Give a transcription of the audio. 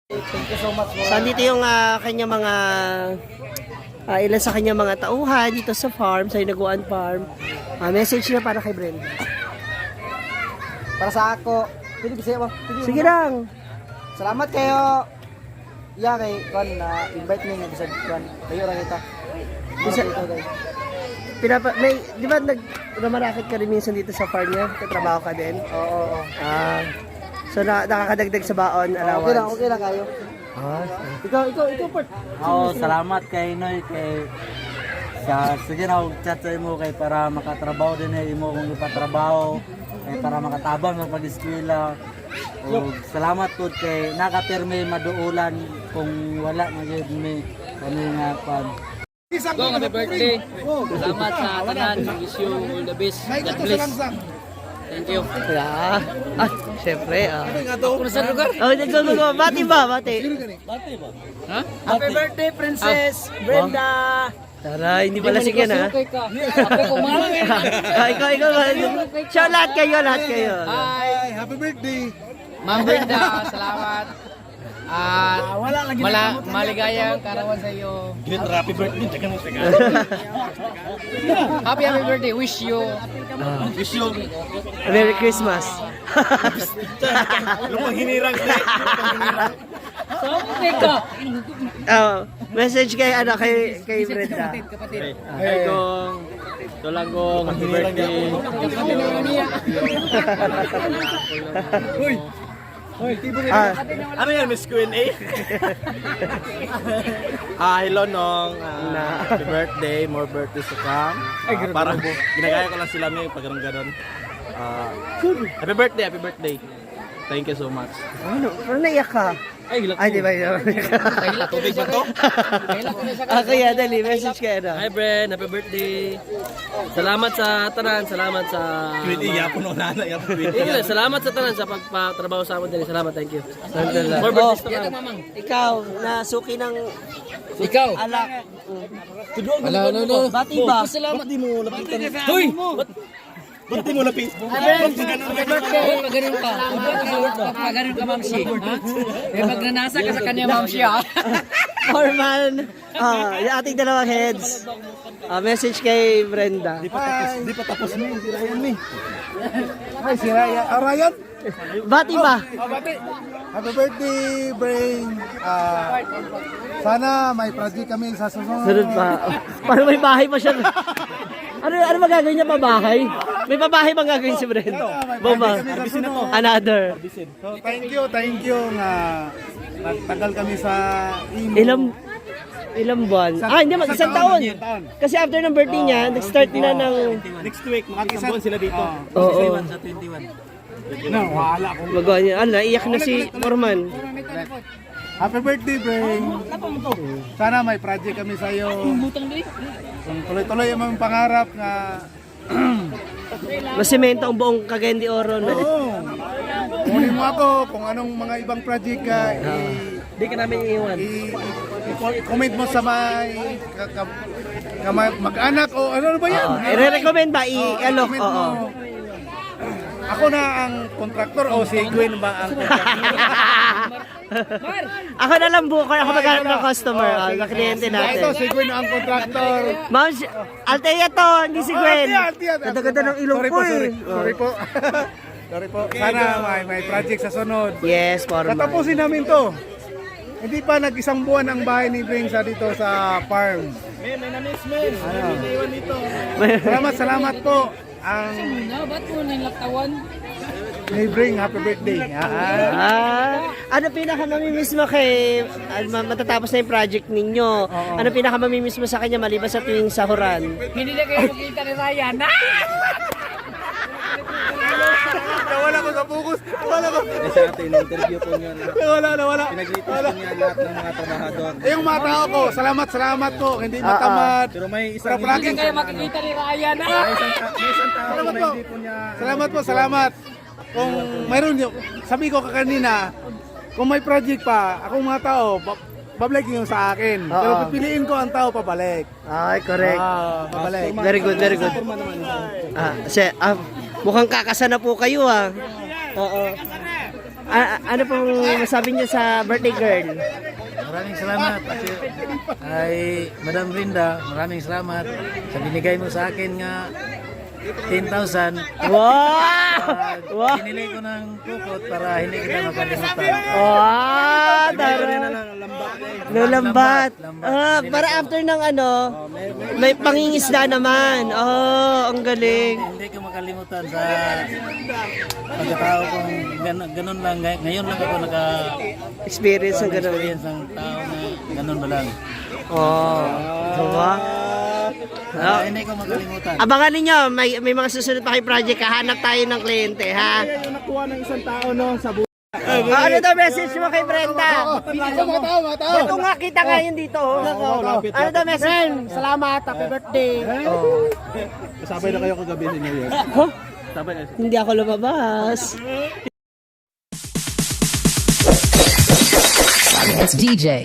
Thank you so much. So, andito yung kanya mga ilan sa kanya mga tauhan dito sa farm, sa Hinaguan Farm. Message na para kay Brenda. Para sa ako. Pwede ba sa'yo? Sige lang. Salamat kayo. Yeah, kay Kwan na invite me nga sa Kwan. Kayo ra kita. Bisa may di ba nagmarakit ka rin minsan dito sa farm niya? Tatrabaho ka din? Oo. So nakakadagdag sa baon allowance. Okay lang kayo. Ikaw part. Salamat kay Noy kay sige na chat sa imo kay para makatrabaho din imo kung ipatrabaho kay para makatabang sa pag-eskwela. Salamat po kay nakapirme maduulan kung wala magyud mi kami nga pan. Go, happy birthday. Salamat sa tanan. Wish you all the best. God bless. Thank you. Syempre. Kung sa lugar? Go. Bati ba? Ha? Happy birthday, Princess Brenda. Tara, hindi pala sige na. Ako kumalang eh. Ikaw. Ciao lahat kayo. Hi. Happy birthday. Ma'am Brenda, salamat. Maligayang karawan sa iyo. Happy birthday tagan mo sige. Happy birthday. Wish you. Merry Christmas. Lumang hinirang Message kay kay Brenda. Kapatid. Ay kong tulagong happy birthday. Ano yan, Miss Queen A? Hello Nong. Happy birthday, more birthdays to come. Parang ginagaya ko lang sila may pag ganun. Happy birthday. Thank you so much. Ano? Parang naiyak ka. Ay, Ay, di ba yun? tubig ba to? Ako yan, dali. Message kayo na. Hi Bren, happy birthday. Salamat sa tanan, salamat sa salamat sa tanan sa pagpatrabaho sa amin din. Salamat, thank you. More birthdays to come. Ikaw, nasuki ng Ikaw. alak. Hello. Bati ba? Salamat. Hoy! Ba't di mo lapis? Happy birthday. Paganon ka. Paganon ka, Ma'am Shi. Pag nanasa ka sa kanya, Ma'am Shi, ha? Forman. Yung ating dalawang heads. Message kay Brenda. Di pa tapos mo, si Ryan mi. Hi, si Ryan. Ryan? Bati ba? Happy birthday, Brain. Sana may project kami sa susunod. Sunod pa. Parang may bahay pa siya. Ano magagawin niya pa bahay? May pabahay bang gagawin si Brenda? Bomba. Another. So, thank you nga nagtagal kami sa imo. Ilang buwan? Hindi, isang taon. Kasi after ng birthday niya, nag-start na ng... Next week, makakisang buwan sila dito. Oo. Sa 21. Wala ko. Magawa niya. Naiyak na si Forman. Happy birthday, Brain. Sana may project kami sa iyo. Kung tuloy-tuloy ang mga pangarap nga Masemento ang buong Cagayan de Oro, no? kunin mo ako kung anong mga ibang project ka Hindi ka namin iiwan. i-comment mo sa mag-anak o ano ba yan? I-recommend ba? I-alok? Comment mo. Oo. Ako na ang contractor o si Gwen ba ang contractor? Ako na lang buko. Ako maghanap ng customer. Na kliyente natin. Ito si Gwen ang contractor. Ma'am, Altea to. Hindi si Gwen. Ganda-ganda ng ilong Sorry ko po, eh. sorry po. Sorry po. Sana may project sa sunod. Yes, Forman. Tatapusin namin to. Hindi pa nag-isang buwan ang bahay ni Gwen sa dito sa farm. May na-miss men. Iwan dito. Salamat po. Ang Ba't mo nilaktawan? may bring happy birthday. Ano pinaka-mamimiss mo kay matatapos na yung project ninyo? Ano pinaka-mamimiss mo sa kanya maliban sa tuwing sahuran? Hindi na kayo makita ni Ryan. Nawala ko sa focus. Nawala ko. Sa ating interview po niya. Nawala. Pinag-greeting po niya lahat ng mga trabahador. Yung mga tao ko, salamat po. Hindi matamad. Pero may isang Pero palagi Kayo makikita ni Ryan. may isang tao Salamat na po. hindi po niya. Salamat. Kung mayroon nyo, sabi ko kanina, kung may project pa, akong mga tao, babalik yung sa akin. Pero pipiliin ko ang tao pabalik. Ay, correct. Pabalik. Very good. Mukhang kakasa na po kayo, ha? Oo. Ano pong masabi niyo sa birthday girl? Maraming salamat ay Madam Rinda, maraming salamat sa binigay mo sa akin nga 10,000. Wow! Pinili ko ng kukot para hindi kita makalimutan. Wow! Lulambat. Para after ng may pangingisda naman. Oh, ang galing. Hindi ko makalimutan sa pagkatao kong ganun lang. Ngayon lang ako Experience ng gano'n. naka-experience ng tao na ganun ba lang. Oh. Diba? Hindi ko makalimutan. Abangan ninyo, may mga susunod pa kayo project. Hanap tayo ng kliyente, ha? Yung nakuha ng isang tao no sa Ano daw message mo kay Brenda? mga tao. Ito nga, kita nga yun dito. Ano daw message? Salamat, happy birthday. Sabay na kayo kagabi ni New Year. Hindi ako lumabas. It's DJ.